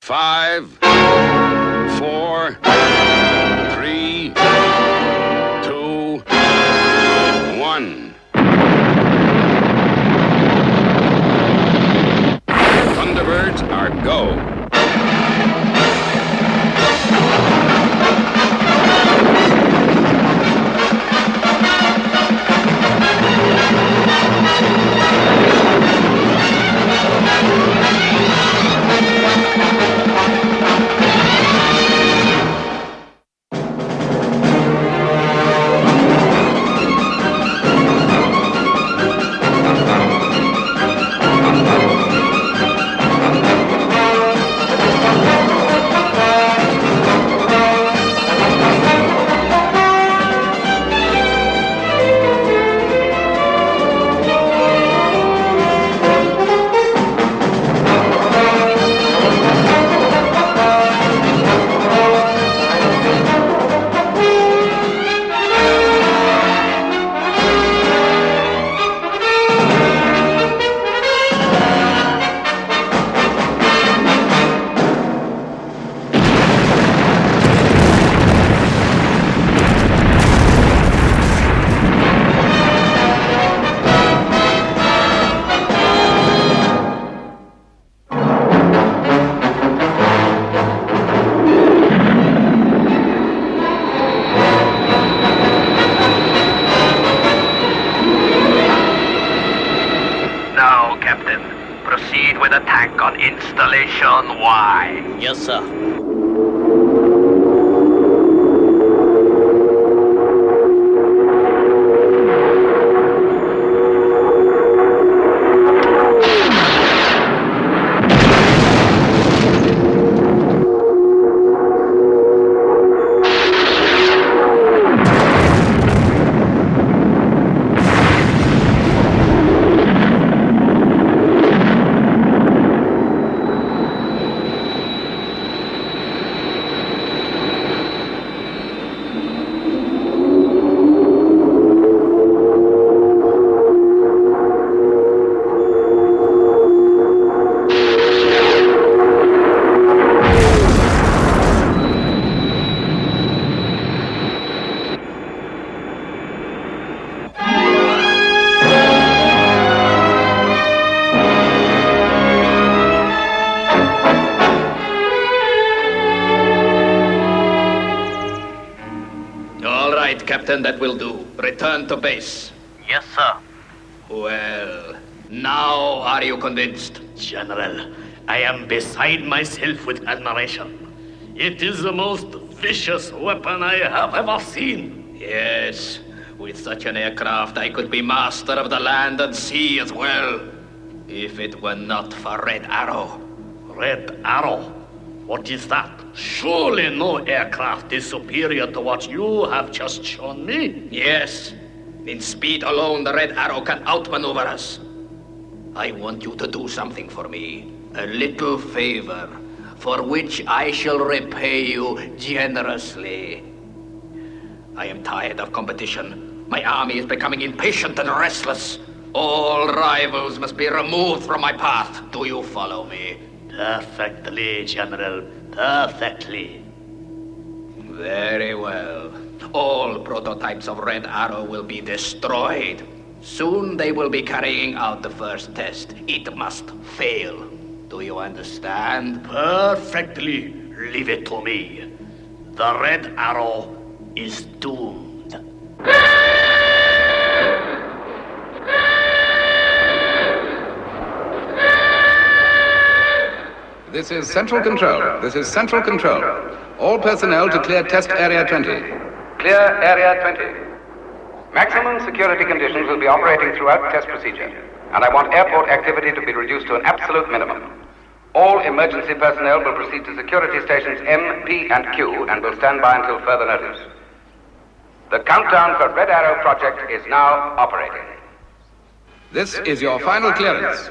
5, 4, 3, 2, 1. Thunderbirds are go. Proceed with attack on Installation Y. Yes, sir. Captain, that will do. Return to base. Yes, sir. Well, now are you convinced? General, I am beside myself with admiration. It is the most vicious weapon I have ever seen. Yes, with such an aircraft, I could be master of the land and sea as well. If it were not for Red Arrow. Red Arrow? What is that? Surely no aircraft is superior to what you have just shown me. Yes. In speed alone, the Red Arrow can outmaneuver us. I want you to do something for me. A little favor, for which I shall repay you generously. I am tired of competition. My army is becoming impatient and restless. All rivals must be removed from my path. Do you follow me? Perfectly, General. Perfectly. Very well. All prototypes of Red Arrow will be destroyed. Soon they will be carrying out the first test. It must fail. Do you understand? Perfectly. Leave it to me. The Red Arrow is doomed. This is Central Control. This is Central Control. All personnel to clear Test Area 20. Clear Area 20. Maximum security conditions will be operating throughout test procedure, and I want airport activity to be reduced to an absolute minimum. All emergency personnel will proceed to security stations M, P, and Q, and will stand by until further notice. The countdown for Red Arrow project is now operating. This is your final clearance.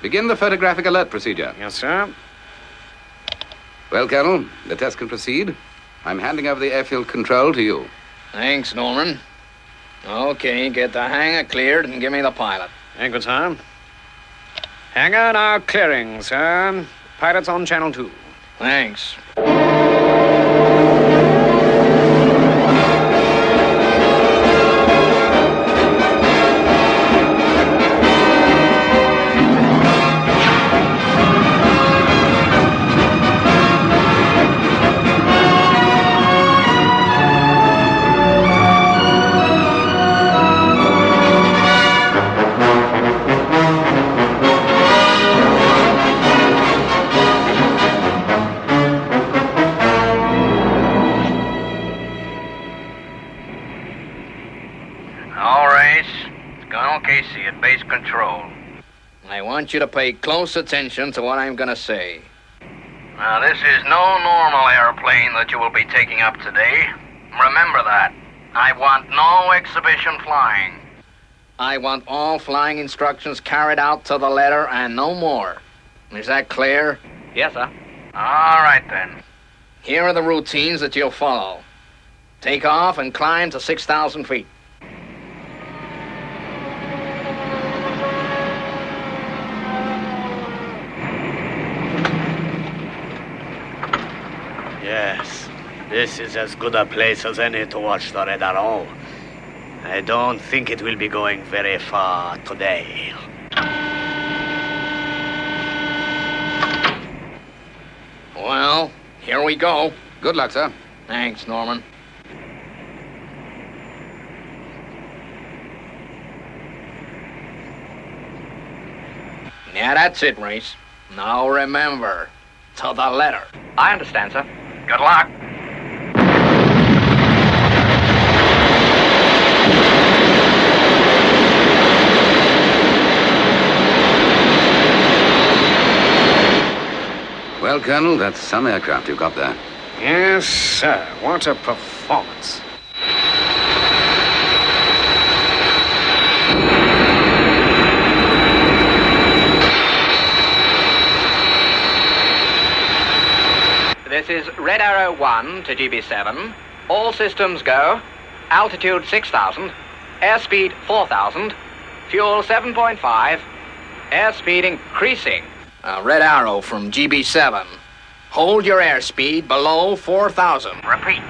Begin the photographic alert procedure. Yes, sir. Well, Colonel, the test can proceed. I'm handing over the airfield control to you. Thanks, Norman. Okay, get the hangar cleared and give me the pilot. Thank you, sir. Hangar now clearing, sir. Pilots on Channel 2. Thanks. Casey at base control. I want you to pay close attention to what I'm gonna say. Now, this is no normal airplane that you will be taking up today. Remember that. I want no exhibition flying. I want all flying instructions carried out to the letter and no more. Is that clear? Yes, sir. All right, then. Here are the routines that you'll follow. Take off and climb to 6,000 feet. Yes, this is as good a place as any to watch the Red Arrow. I don't think it will be going very far today. Well, here we go. Good luck, sir. Thanks, Norman. Yeah, that's it, Race. Now remember, to the letter. I understand, sir. Good luck. Well, Colonel, that's some aircraft you've got there. Yes, sir. What a performance. This is Red Arrow 1 to GB7. All systems go. Altitude 6,000. Airspeed 4,000. Fuel 7.5. Airspeed increasing. Red Arrow from GB7. Hold your airspeed below 4,000. Repeat.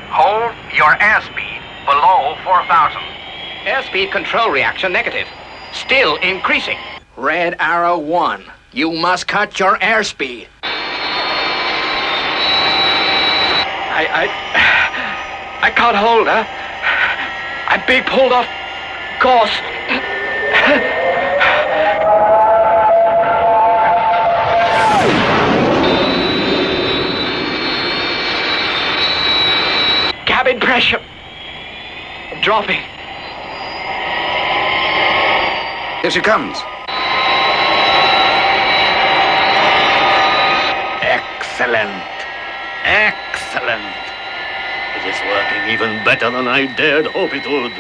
Hold your airspeed below 4,000. Airspeed control reaction negative. Still increasing. Red Arrow 1. You must cut your airspeed. I can't hold her. I'm being pulled off course. Cabin pressure. Dropping. Here she comes. Excellent. Excellent. It is working even better than I dared hope it would.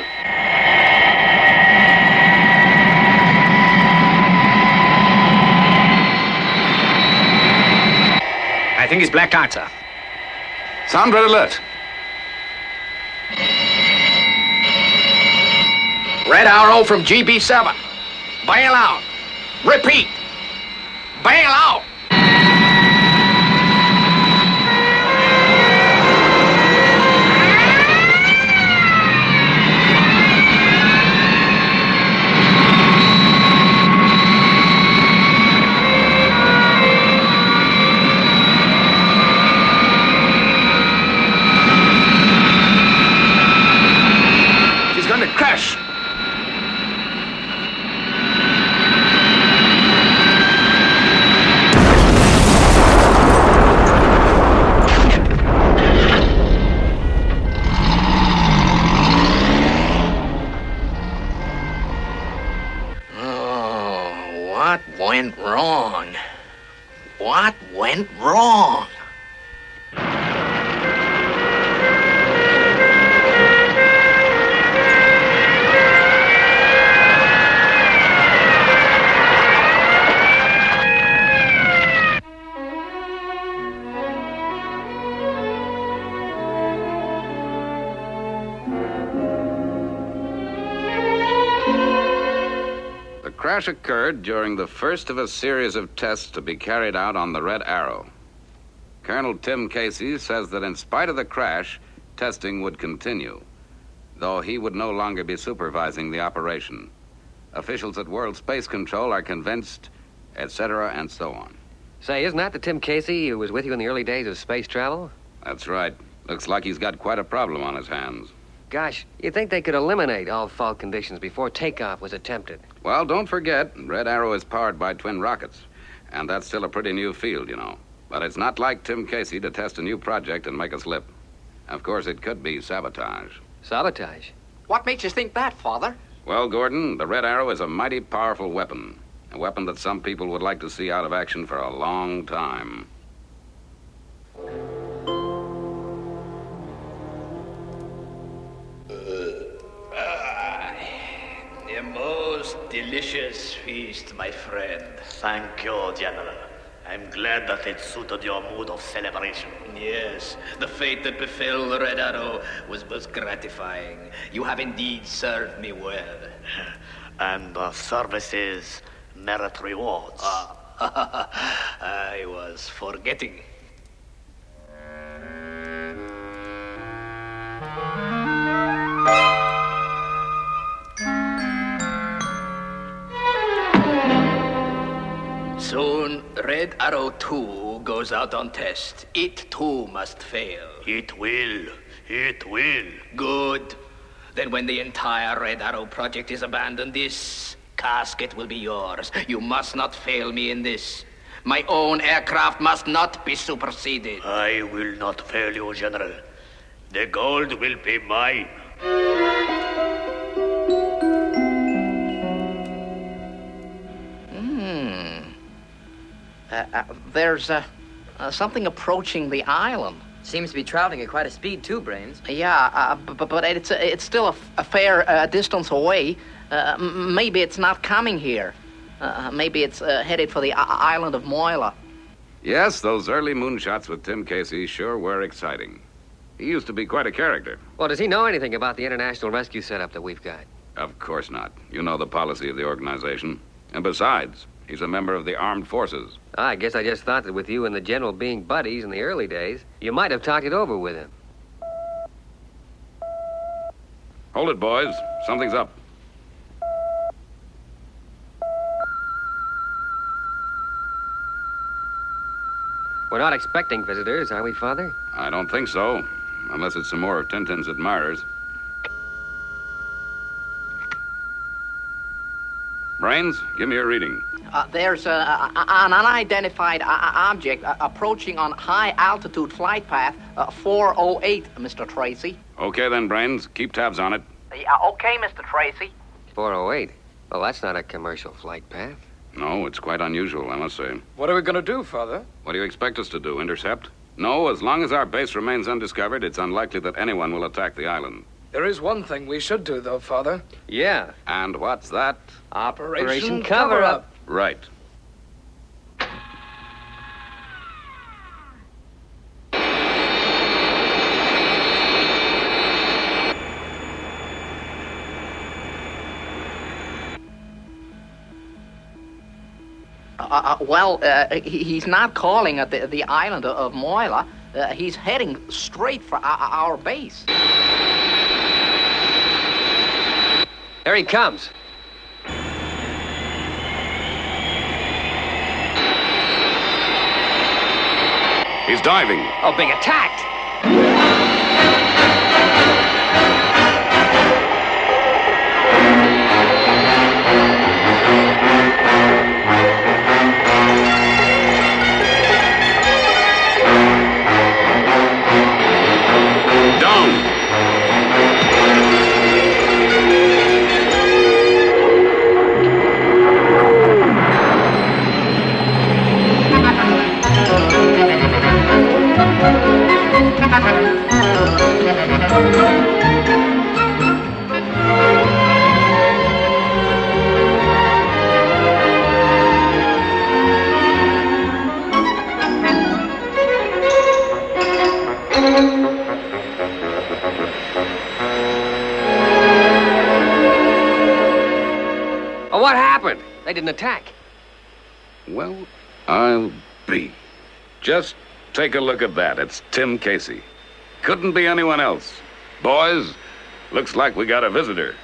I think he's blacked out, sir. Sound red alert. Red Arrow from GB7. Bail out. Repeat. Bail out. She's going to crash. Oh, what went wrong? What went wrong? The crash occurred during the first of a series of tests to be carried out on the Red Arrow. Colonel Tim Casey says that in spite of the crash, testing would continue, though he would no longer be supervising the operation. Officials at World Space Control are convinced, etc., and so on. Say, isn't that the Tim Casey who was with you in the early days of space travel? That's right. Looks like he's got quite a problem on his hands. Gosh, you'd think they could eliminate all fault conditions before takeoff was attempted. Well, don't forget, Red Arrow is powered by twin rockets, and that's still a pretty new field, you know. But it's not like Tim Casey to test a new project and make a slip. Of course, it could be sabotage. Sabotage? What makes you think that, Father? Well, Gordon, the Red Arrow is a mighty powerful weapon. A weapon that some people would like to see out of action for a long time. A most delicious feast, my friend. Thank you, General. I'm glad that it suited your mood of celebration. Yes, the fate that befell the Red Arrow was most gratifying. You have indeed served me well. And services merit rewards. I was forgetting. Soon, Red Arrow 2 goes out on test. It too must fail. It will. It will. Good. Then when the entire Red Arrow project is abandoned, this casket will be yours. You must not fail me in this. My own aircraft must not be superseded. I will not fail you, General. The gold will be mine. There's something approaching the island. Seems to be traveling at quite a speed, too, Brains. Yeah, but it's still a fair distance away. Maybe it's not coming here. Maybe it's headed for the island of Moila. Yes, those early moonshots with Tim Casey sure were exciting. He used to be quite a character. Well, does he know anything about the international rescue setup that we've got? Of course not. You know the policy of the organization. And besides, he's a member of the armed forces. I guess I just thought that with you and the General being buddies in the early days, you might have talked it over with him. Hold it, boys. Something's up. We're not expecting visitors, are we, Father? I don't think so. Unless it's some more of Tintin's admirers. Brains, give me your reading. There's an unidentified object approaching on high-altitude flight path 408, Mr. Tracy. Okay then, Brains. Keep tabs on it. Okay, Mr. Tracy. 408. Well, that's not a commercial flight path. No, it's quite unusual, I must say. What are we going to do, Father? What do you expect us to do, intercept? No, as long as our base remains undiscovered, it's unlikely that anyone will attack the island. There is one thing we should do, though, Father. Yeah. And what's that? Operation Cover-Up. Right. He's not calling at the island of Moila. He's heading straight for our base. There he comes. He's diving. Oh, being attacked. They didn't attack. Well, I'll be. Just take a look at that. It's Tim Casey. Couldn't be anyone else. Boys, looks like we got a visitor.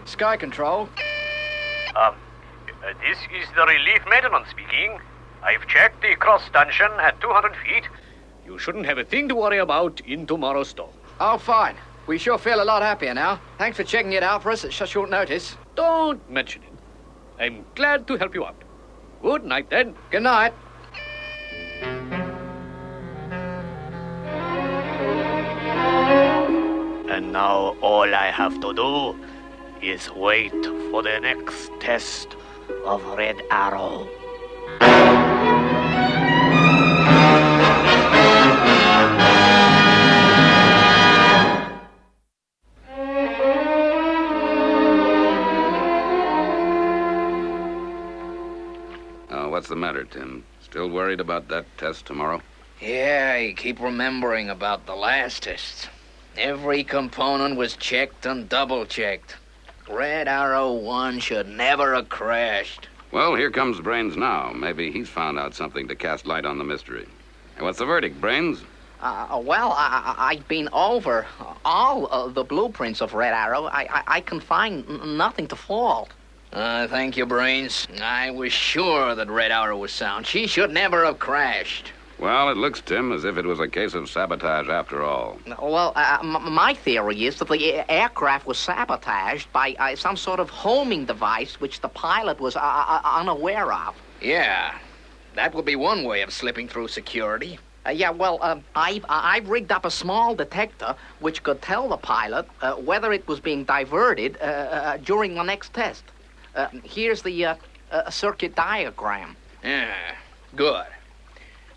Sky Control. This is the relief maintenance speaking. I've checked the cross stanchion at 200 feet. You shouldn't have a thing to worry about in tomorrow's storm. Oh, fine. We sure feel a lot happier now. Thanks for checking it out for us at such short notice. Don't mention it. I'm glad to help you out. Good night, then. Good night. And now all I have to do is wait for the next test of Red Arrow. What's the matter, Tim? Still worried about that test tomorrow? Yeah, I keep remembering about the last test. Every component was checked and double-checked. Red Arrow 1 should never have crashed. Well, here comes Brains now. Maybe he's found out something to cast light on the mystery. Hey, what's the verdict, Brains? I've been over all the blueprints of Red Arrow. I can find nothing to fault. Thank you, Brains. I was sure that Red Arrow was sound. She should never have crashed. Well, it looks, Tim, as if it was a case of sabotage after all. Well, my theory is that the aircraft was sabotaged by some sort of homing device which the pilot was unaware of. Yeah, that would be one way of slipping through security. I've rigged up a small detector which could tell the pilot whether it was being diverted during the next test. Here's the circuit diagram. Yeah, good.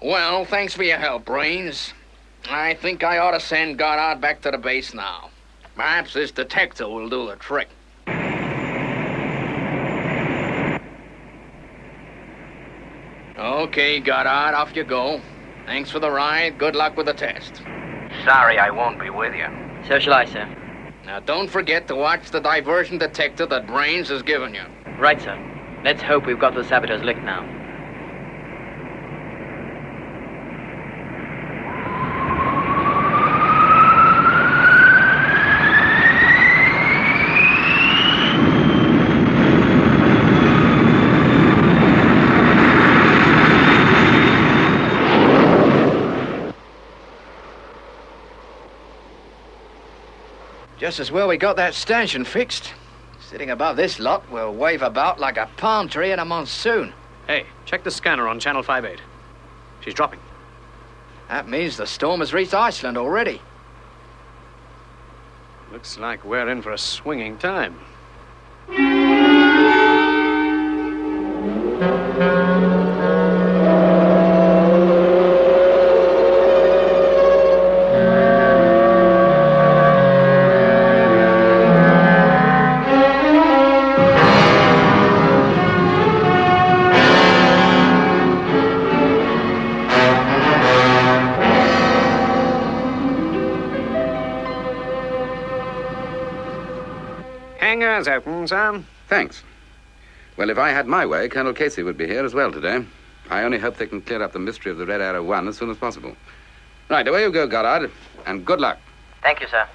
Well, thanks for your help, Brains. I think I ought to send Goddard back to the base now. Perhaps this detector will do the trick. Okay, Goddard, off you go. Thanks for the ride. Good luck with the test. Sorry I won't be with you. So shall I, sir. Now, don't forget to watch the diversion detector that Brains has given you. Right, sir. Let's hope we've got the saboteurs licked now. Just as well we got that stanchion fixed. Sitting above this lot, we'll wave about like a palm tree in a monsoon. Hey, check the scanner on channel 58. She's dropping. That means the storm has reached Iceland already. Looks like we're in for a swinging time. Hangar's open, Sam. Thanks. Well, if I had my way, Colonel Casey would be here as well today. I only hope they can clear up the mystery of the Red Arrow 1 as soon as possible. Right, away you go, Goddard, and good luck. Thank you, sir.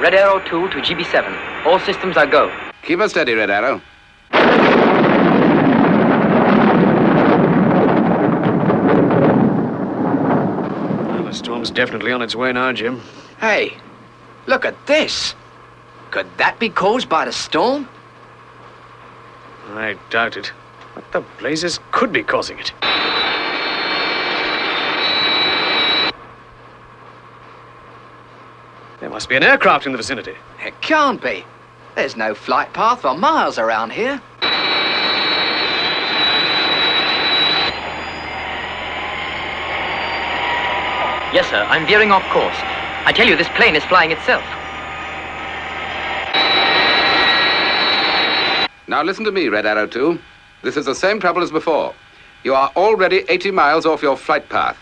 Red Arrow 2 to GB7. All systems are go. Keep us steady, Red Arrow. Well, the storm's definitely on its way now, Jim. Hey, look at this. Could that be caused by the storm? I doubt it. What the blazes could be causing it? There must be an aircraft in the vicinity. It can't be. There's no flight path for miles around here. Yes, sir. I'm veering off course. I tell you, this plane is flying itself. Now listen to me, Red Arrow 2. This is the same trouble as before. You are already 80 miles off your flight path.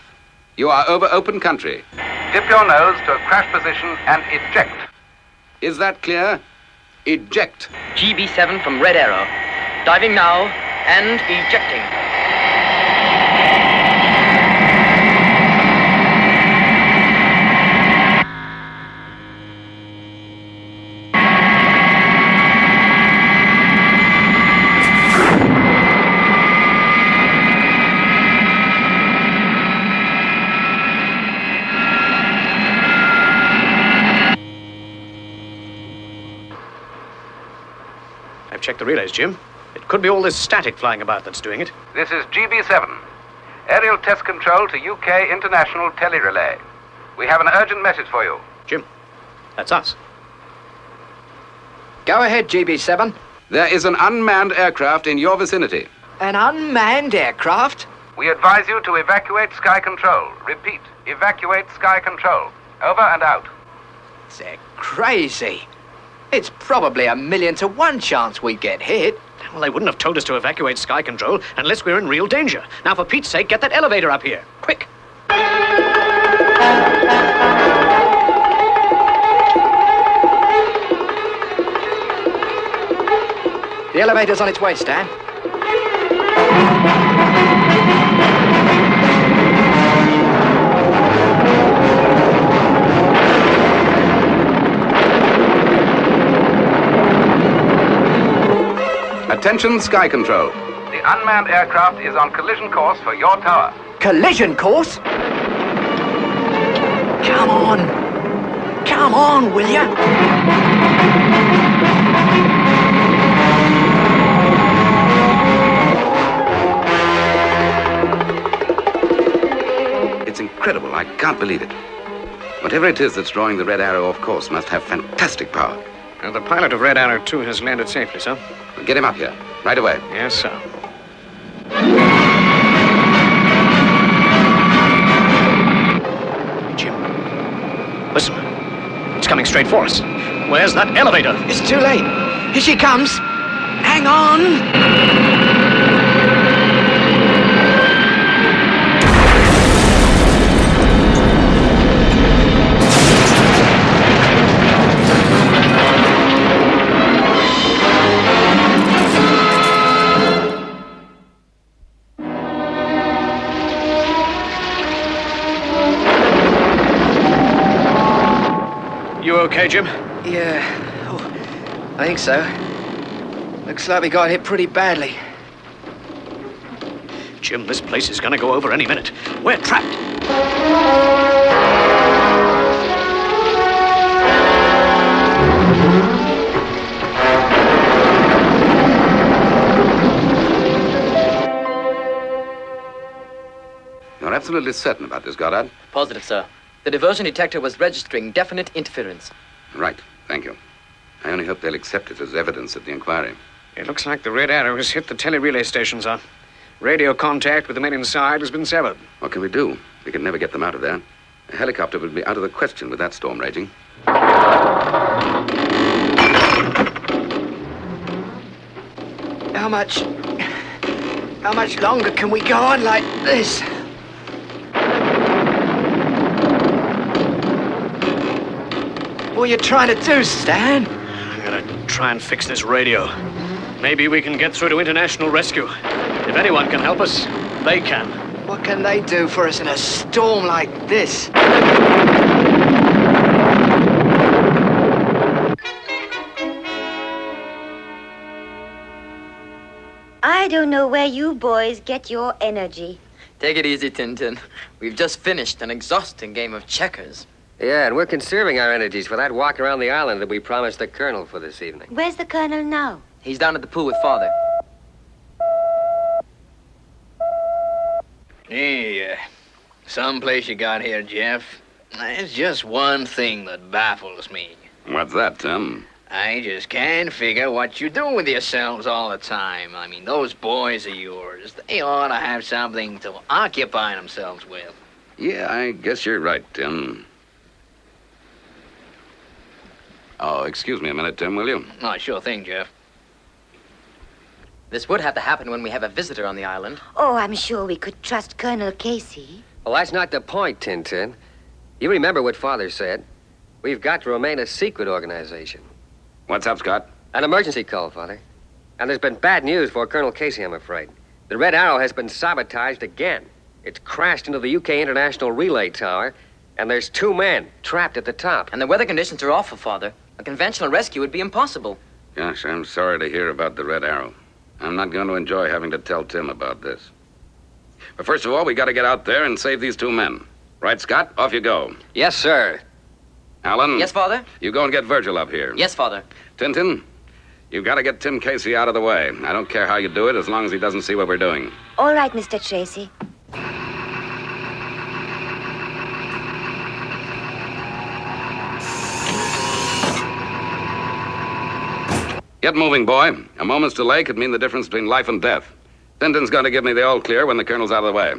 You are over open country. Dip your nose to a crash position and eject. Is that clear? Eject. GB7 from Red Arrow. Diving now and ejecting. Check the relays, Jim. It could be all this static flying about that's doing it. This is GB7. Aerial test control to UK International Tele-Relay. We have an urgent message for you. Jim, that's us. Go ahead, GB7. There is an unmanned aircraft in your vicinity. An unmanned aircraft? We advise you to evacuate Sky Control. Repeat, evacuate Sky Control. Over and out. They're crazy. It's probably 1,000,000 to 1 chance we get hit. Well, they wouldn't have told us to evacuate Sky Control unless we're in real danger. Now, for Pete's sake, get that elevator up here. Quick. The elevator's on its way, Stan. Attention, Sky Control. The unmanned aircraft is on collision course for your tower. Collision course? Come on. Come on, will ya? It's incredible. I can't believe it. Whatever it is that's drawing the Red Arrow off course must have fantastic power. The pilot of Red Arrow 2 has landed safely, sir. Get him up here, right away. Yes, sir. Jim, listen. It's coming straight for us. Where's that elevator? It's too late. Here she comes. Hang on. You okay, Jim? Yeah. Oh, I think so. Looks like we got hit pretty badly. Jim, this place is gonna go over any minute. We're trapped. You're absolutely certain about this, Goddard? Positive, sir. The diversion detector was registering definite interference. Right. Thank you. I only hope they'll accept it as evidence at the inquiry. It looks like the Red Arrow has hit the tele-relay station, sir. Radio contact with the men inside has been severed. What can we do? We can never get them out of there. A helicopter would be out of the question with that storm raging. How much longer can we go on like this? What are you trying to do, Stan? I'm gonna try and fix this radio. Maybe we can get through to international rescue. If anyone can help us, they can. What can they do for us in a storm like this? I don't know where you boys get your energy. Take it easy, Tintin. We've just finished an exhausting game of checkers. Yeah, and we're conserving our energies for that walk around the island that we promised the Colonel for this evening. Where's the Colonel now? He's down at the pool with Father. Hey, someplace you got here, Jeff. There's just one thing that baffles me. What's that, Tim? I just can't figure what you do with yourselves all the time. I mean, those boys of yours, they ought to have something to occupy themselves with. Yeah, I guess you're right, Tim. Oh, excuse me a minute, Tim, will you? Oh, sure thing, Jeff. This would have to happen when we have a visitor on the island. Oh, I'm sure we could trust Colonel Casey. Well, that's not the point, Tintin. You remember what Father said. We've got to remain a secret organization. What's up, Scott? An emergency call, Father. And there's been bad news for Colonel Casey, I'm afraid. The Red Arrow has been sabotaged again. It's crashed into the UK International Relay Tower, and there's 2 men trapped at the top. And the weather conditions are awful, Father. A conventional rescue would be impossible. Gosh, I'm sorry to hear about the Red Arrow. I'm not going to enjoy having to tell Tim about this. But first of all, we got to get out there and save these 2 men. Right, Scott? Off you go. Yes, sir. Alan? Yes, Father? You go and get Virgil up here. Yes, Father. Tintin, you've got to get Tim Casey out of the way. I don't care how you do it, as long as he doesn't see what we're doing. All right, Mr. Tracy. Get moving, boy. A moment's delay could mean the difference between life and death. Tintin's going to give me the all clear when the Colonel's out of the way.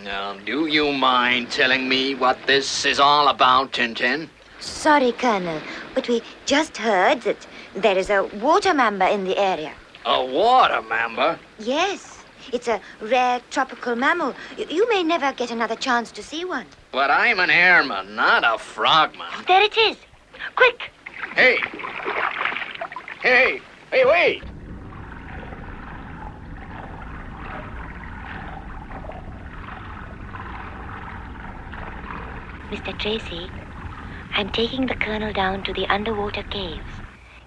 Now, do you mind telling me what this is all about, Tintin? Sorry, Colonel, but we just heard that there is a water mamba in the area. A water mamba? Yes. It's a rare tropical mammal. You may never get another chance to see one. But I'm an airman, not a frogman. There it is. Quick! Hey! Hey, wait! Mr. Tracy, I'm taking the Colonel down to the underwater caves.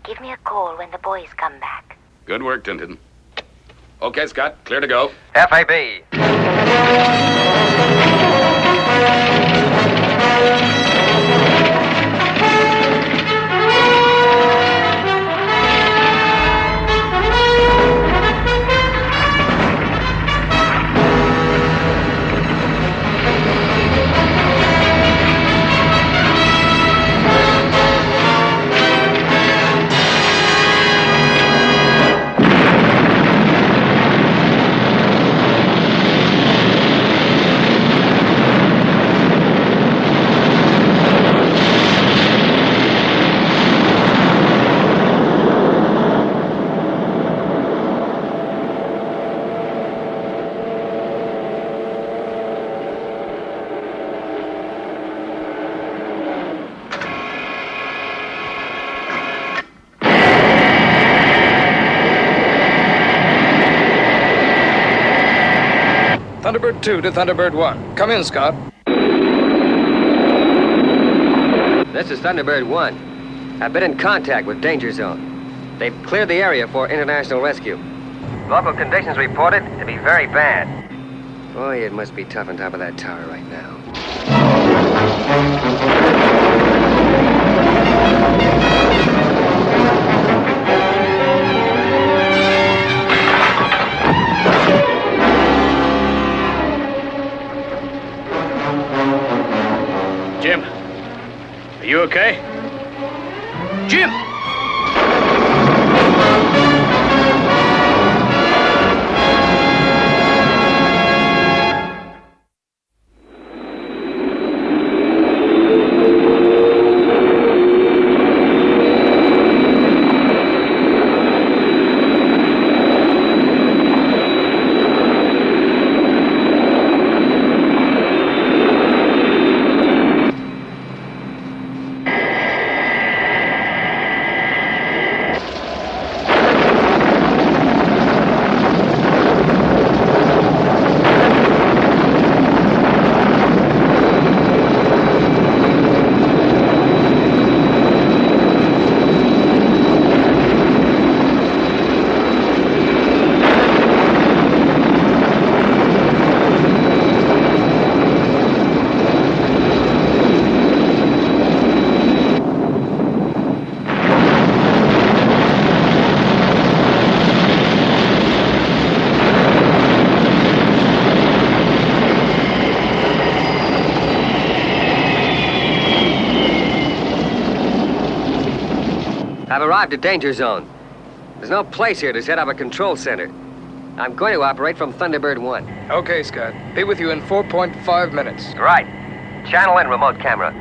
Give me a call when the boys come back. Good work, Tintin. Okay, Scott, clear to go. FAB. Thunderbird 2 to Thunderbird 1. Come in, Scott. This is Thunderbird 1. I've been in contact with Danger Zone. They've cleared the area for international rescue. Local conditions reported to be very bad. Boy, it must be tough on top of that tower right now. Jim, are you okay? Jim! I've arrived at Danger Zone. There's no place here to set up a control center. I'm going to operate from Thunderbird 1. Okay, Scott. Be with you in 4.5 minutes. Right. Channel in remote camera.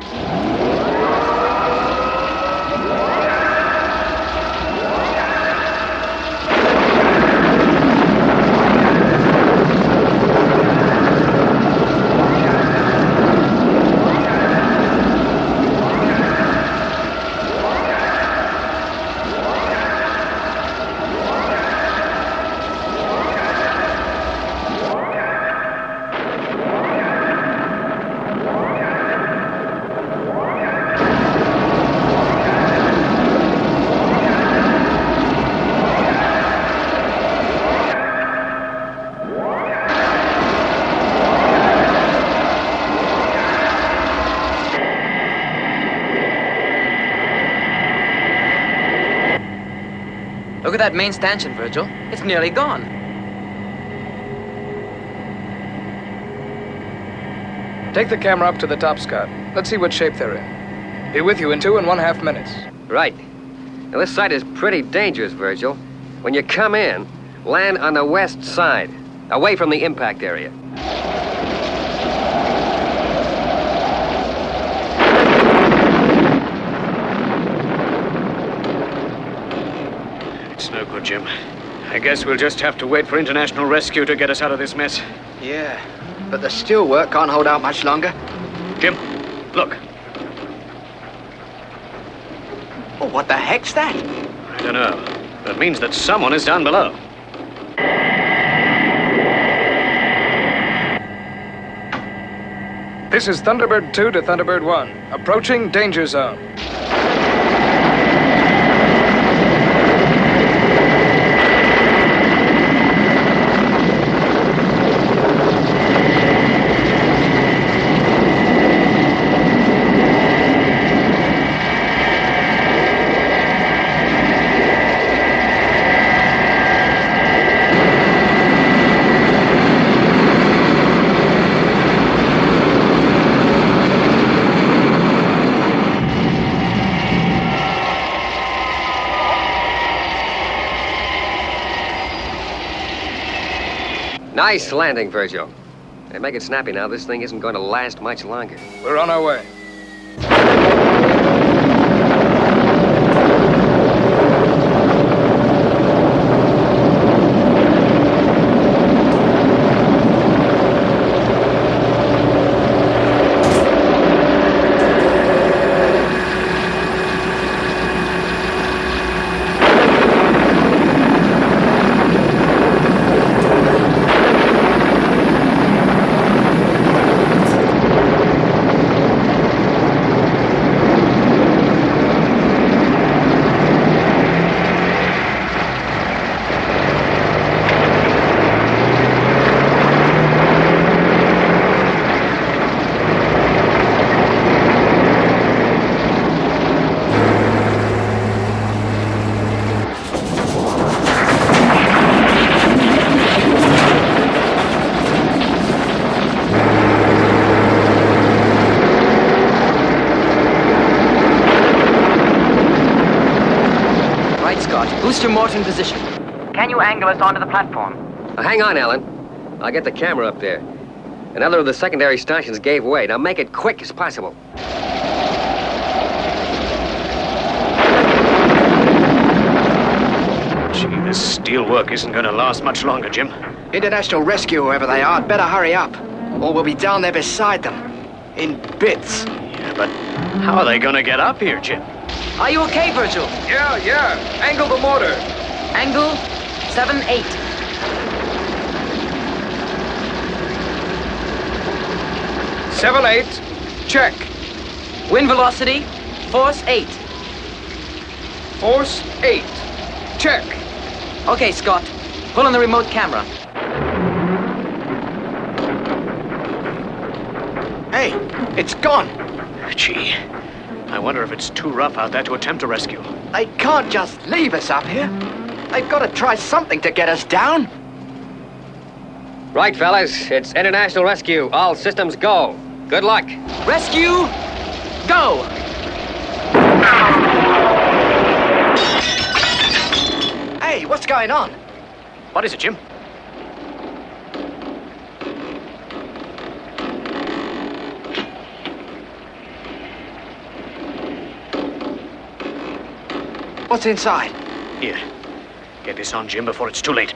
Look at that main stanchion, Virgil. It's nearly gone. Take the camera up to the top, Scott. Let's see what shape they're in. Be with you in 2.5 minutes. Right. Now, this site is pretty dangerous, Virgil. When you come in, land on the west side, away from the impact area. It's no good, Jim. I guess we'll just have to wait for international rescue to get us out of this mess. Yeah, but the steelwork can't hold out much longer. Jim, look. Oh, what the heck's that? I don't know. That means that someone is down below. This is Thunderbird 2 to Thunderbird 1. Approaching Danger Zone. Nice landing, Virgil. Hey, make it snappy now. This thing isn't going to last much longer. We're on our way. Boost your mortar in position. Can you angle us onto the platform? Hang on, Alan. I'll get the camera up there. Another of the secondary stanchions gave way. Now make it quick as possible. Gee, this steel work isn't going to last much longer, Jim. International Rescue, whoever they are, better hurry up, or we'll be down there beside them. In bits. Yeah, but how are they going to get up here, Jim? Are you okay, Virgil? Yeah. Angle the motor. Angle 7-8. Seven, 8. Check. Wind velocity, force 8. Force 8. Check. Okay, Scott. Pull on the remote camera. Hey, it's gone. Gee, I wonder if it's too rough out there to attempt a rescue. They can't just leave us up here. They've got to try something to get us down. Right, fellas. It's international rescue. All systems go. Good luck. Rescue, go! Hey, what's going on? What is it, Jim? What's inside? Here. Get this on, Jim, before it's too late.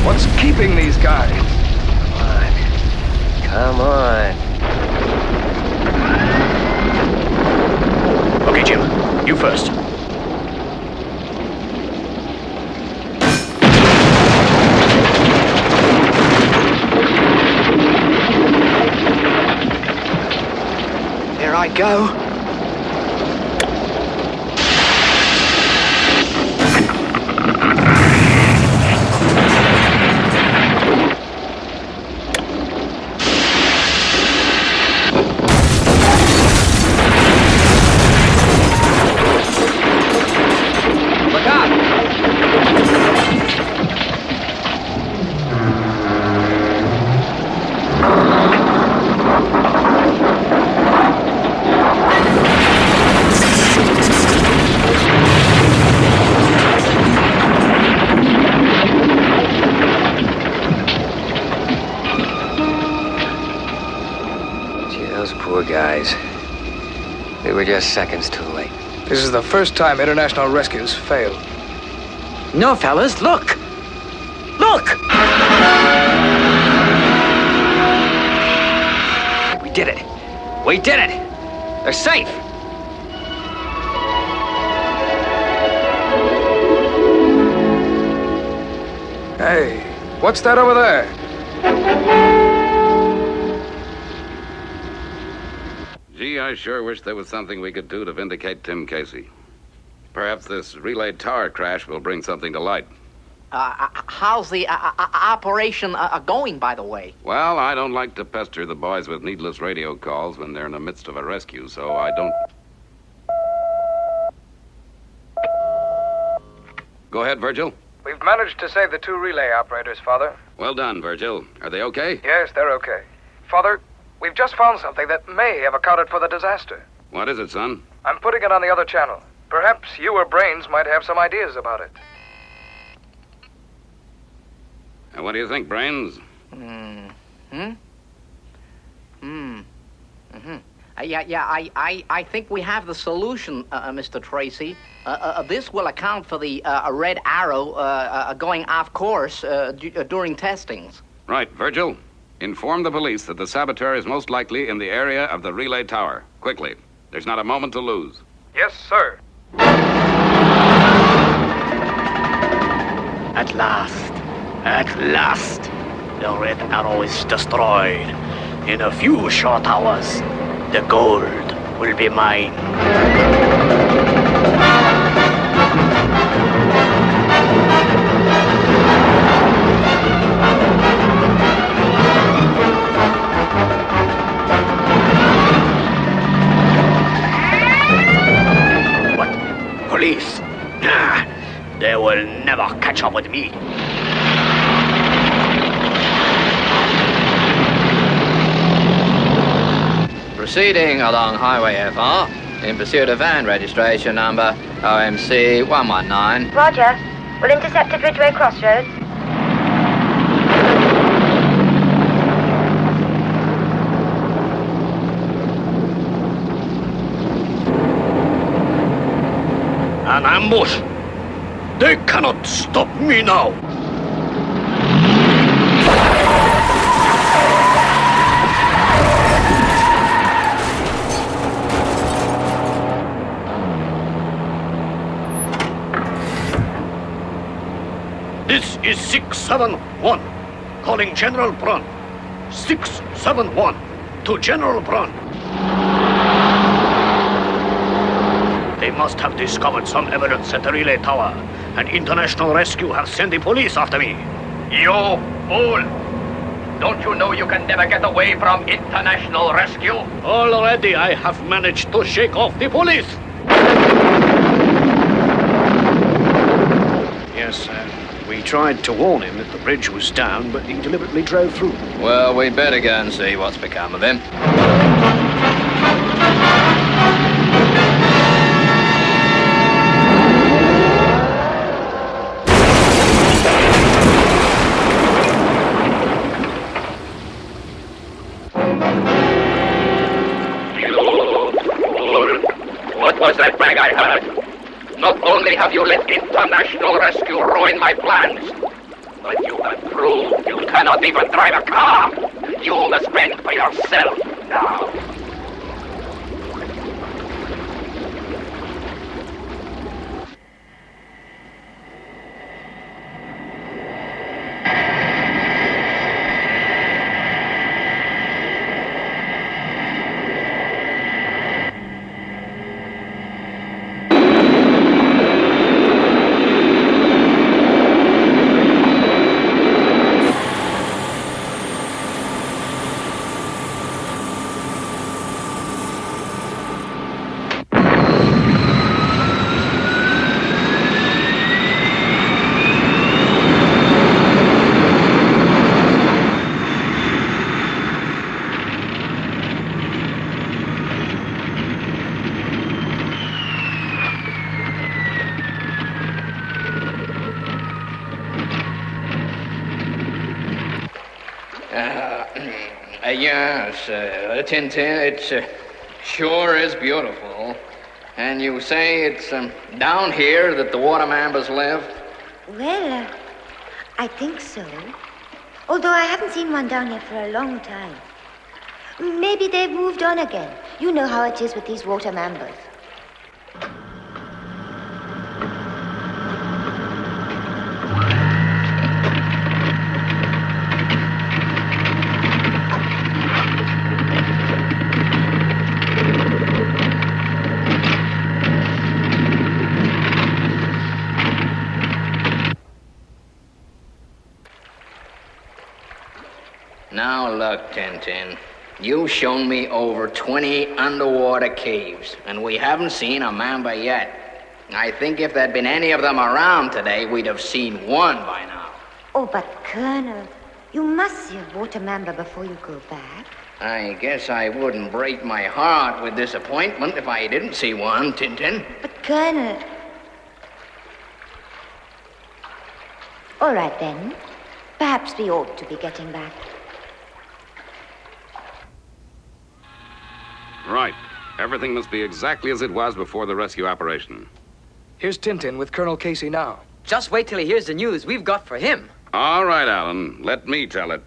What's keeping these guys? Come on. Okay, Jim. You first. Here I go. Poor guys. They were just seconds too late. This is the first time international rescues failed. No, fellas, look! Look! We did it. We did it! They're safe! Hey, what's that over there? Gee, I sure wish there was something we could do to vindicate Tim Casey. Perhaps this relay tower crash will bring something to light. How's the operation going, by the way? Well, I don't like to pester the boys with needless radio calls when they're in the midst of a rescue, so I don't... Go ahead, Virgil. We've managed to save the 2 relay operators, Father. Well done, Virgil. Are they okay? Yes, they're okay. Father, we've just found something that may have accounted for the disaster. What is it, son? I'm putting it on the other channel. Perhaps you or Brains might have some ideas about it. And what do you think, Brains? I think we have the solution, Mr. Tracy. This will account for the red arrow going off course during testings. Right, Virgil. Inform the police that the saboteur is most likely in the area of the relay tower. Quickly. There's not a moment to lose. Yes, sir. At last, the red arrow is destroyed. In a few short hours, the gold will be mine. What? Police? They will never catch up with me. Proceeding along Highway FR in pursuit of van registration number OMC 119. Roger. We'll intercept at Ridgeway Crossroads. An ambush! They cannot stop me now! This is 671, calling General Brun. 671 to General Brun. They must have discovered some evidence at the relay tower, and International Rescue have sent the police after me. You fool! Don't you know you can never get away from International Rescue? Already I have managed to shake off the police. Yes, we tried to warn him that the bridge was down, but he deliberately drove through. Well, we better go and see what's become of him. What was that bang I heard? Not only have you let International Rescue ruin my plans, but you have proved you cannot even drive a car. You must fend for yourself now. Yes, Tintin, it sure is beautiful. And you say it's down here that the water mambas live? Well, I think so. Although I haven't seen one down here for a long time. Maybe they've moved on again. You know how it is with these water mambas. Now look, Tintin. You've shown me over 20 underwater caves, and we haven't seen a mamba yet. I think if there'd been any of them around today, we'd have seen one by now. Oh, but Colonel, you must see a water mamba before you go back. I guess I wouldn't break my heart with disappointment if I didn't see one, Tintin. But Colonel... All right, then. Perhaps we ought to be getting back. Right. Everything must be exactly as it was before the rescue operation. Here's Tintin with Colonel Casey now. Just wait till he hears the news we've got for him. All right, Alan. Let me tell it.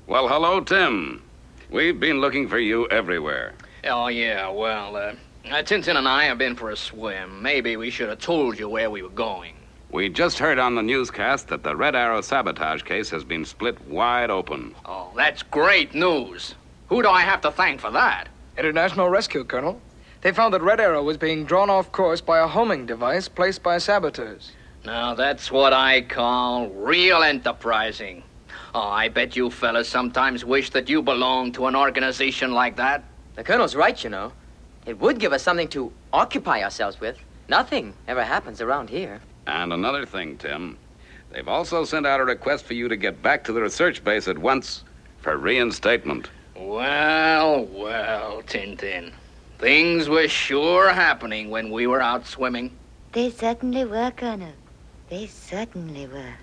Well, hello, Tim. We've been looking for you everywhere. Oh, yeah, well, Tintin and I have been for a swim. Maybe we should have told you where we were going. We just heard on the newscast that the Red Arrow sabotage case has been split wide open. Oh, that's great news. Who do I have to thank for that? International Rescue, Colonel. They found that Red Arrow was being drawn off course by a homing device placed by saboteurs. Now, that's what I call real enterprising. Oh, I bet you fellas sometimes wish that you belonged to an organization like that. The Colonel's right, you know. It would give us something to occupy ourselves with. Nothing ever happens around here. And another thing, Tim. They've also sent out a request for you to get back to the research base at once for reinstatement. Well, well, Tintin. Things were sure happening when we were out swimming. They certainly were, Colonel. They certainly were.